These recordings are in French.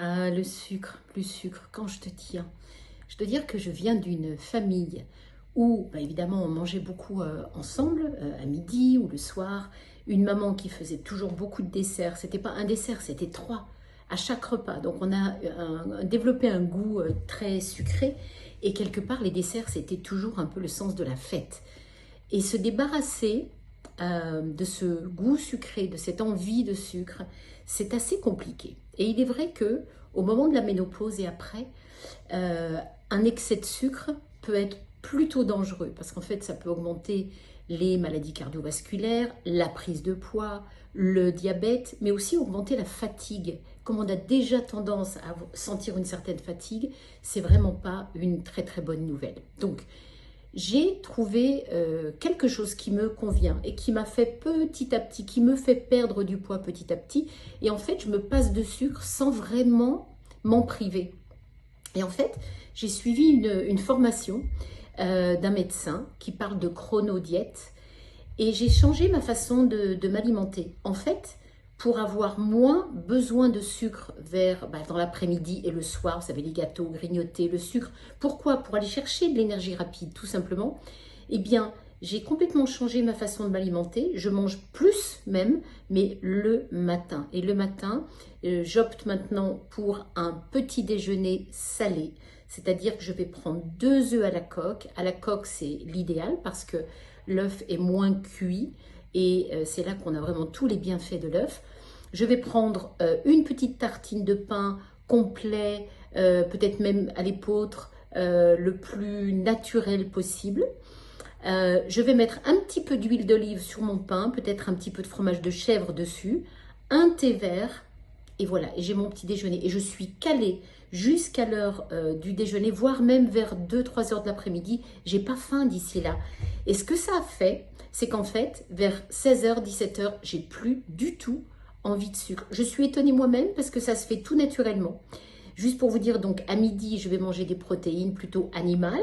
Ah, le sucre, quand je te dis, hein. Je dois dire que je viens d'une famille où, évidemment, on mangeait beaucoup ensemble, à midi ou le soir. Une maman qui faisait toujours beaucoup de desserts. C'était pas un dessert, c'était trois à chaque repas. Donc, on a développé un goût très sucré. Et quelque part, les desserts, c'était toujours un peu le sens de la fête. Et se débarrasser de ce goût sucré, de cette envie de sucre, c'est assez compliqué. Et il est vrai que au moment de la ménopause et après, euh, un excès de sucre peut être plutôt dangereux parce qu'en fait, ça peut augmenter les maladies cardiovasculaires, la prise de poids, le diabète, mais aussi augmenter la fatigue. Comme on a déjà tendance à sentir une certaine fatigue, c'est vraiment pas une très très bonne nouvelle. Donc, j'ai trouvé quelque chose qui me convient et qui m'a fait petit à petit, qui me fait perdre du poids petit à petit. Et en fait, je me passe de sucre sans vraiment m'en priver. Et en fait, j'ai suivi une formation d'un médecin qui parle de chronodiète et j'ai changé ma façon de m'alimenter. En fait, pour avoir moins besoin de sucre dans l'après-midi et le soir, vous savez, les gâteaux, grignoter, le sucre. Pourquoi? Pour aller chercher de l'énergie rapide, tout simplement. Eh bien, j'ai complètement changé ma façon de m'alimenter. Je mange plus même, mais le matin. Et le matin, j'opte maintenant pour un petit déjeuner salé. C'est-à-dire que je vais prendre 2 œufs à la coque. À la coque, c'est l'idéal parce que l'œuf est moins cuit et c'est là qu'on a vraiment tous les bienfaits de l'œuf. Je vais prendre une petite tartine de pain complet, peut-être même à l'épeautre, le plus naturel possible. Je vais mettre un petit peu d'huile d'olive sur mon pain, peut-être un petit peu de fromage de chèvre dessus, un thé vert, et voilà, et j'ai mon petit déjeuner. Et je suis calée jusqu'à l'heure du déjeuner, voire même vers 2-3 heures de l'après-midi. J'ai pas faim d'ici là. Et ce que ça a fait, c'est qu'en fait, vers 16 heures, 17 heures, j'ai plus du tout envie de sucre. Je suis étonnée moi-même parce que ça se fait tout naturellement. Juste pour vous dire, donc à midi, je vais manger des protéines plutôt animales,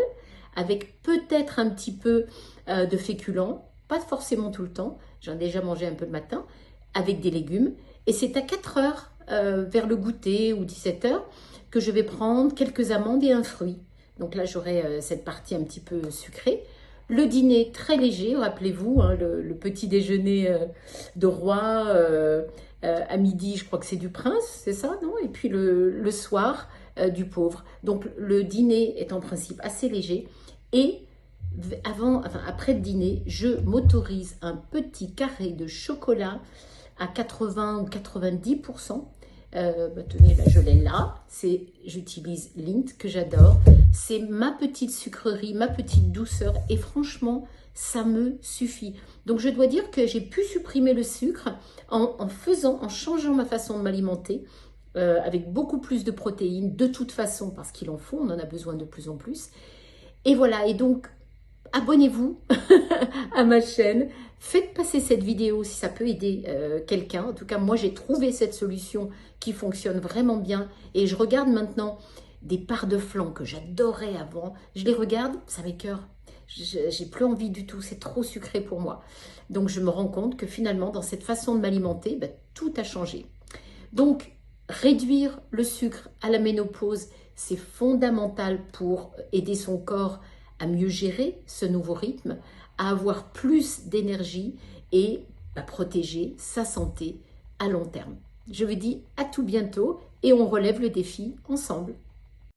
avec peut-être un petit peu de féculents, pas forcément tout le temps, j'en ai déjà mangé un peu le matin, avec des légumes. Et c'est à 4 heures, vers le goûter ou 17 heures, que je vais prendre quelques amandes et un fruit. Donc là, j'aurai cette partie un petit peu sucrée. Le dîner très léger, rappelez-vous, hein, le petit déjeuner de roi à midi, je crois que c'est du prince, c'est ça, non? Et puis le soir, du pauvre. Donc le dîner est en principe assez léger. Et après le dîner, je m'autorise un petit carré de chocolat à 80 ou 90%. Tenez, là, je l'ai là. J'utilise Lindt, que j'adore. C'est ma petite sucrerie, ma petite douceur. Et franchement, ça me suffit. Donc, je dois dire que j'ai pu supprimer le sucre en changeant ma façon de m'alimenter. Avec beaucoup plus de protéines, de toute façon, parce qu'il en faut, on en a besoin de plus en plus. Et voilà, et donc, abonnez-vous à ma chaîne, faites passer cette vidéo si ça peut aider quelqu'un. En tout cas, moi, j'ai trouvé cette solution qui fonctionne vraiment bien. Et je regarde maintenant des parts de flan que j'adorais avant. Je les regarde, ça m'écoeure. J'ai plus envie du tout, c'est trop sucré pour moi. Donc, je me rends compte que finalement, dans cette façon de m'alimenter, tout a changé. Donc, réduire le sucre à la ménopause, c'est fondamental pour aider son corps à mieux gérer ce nouveau rythme, à avoir plus d'énergie et à protéger sa santé à long terme. Je vous dis à tout bientôt et on relève le défi ensemble.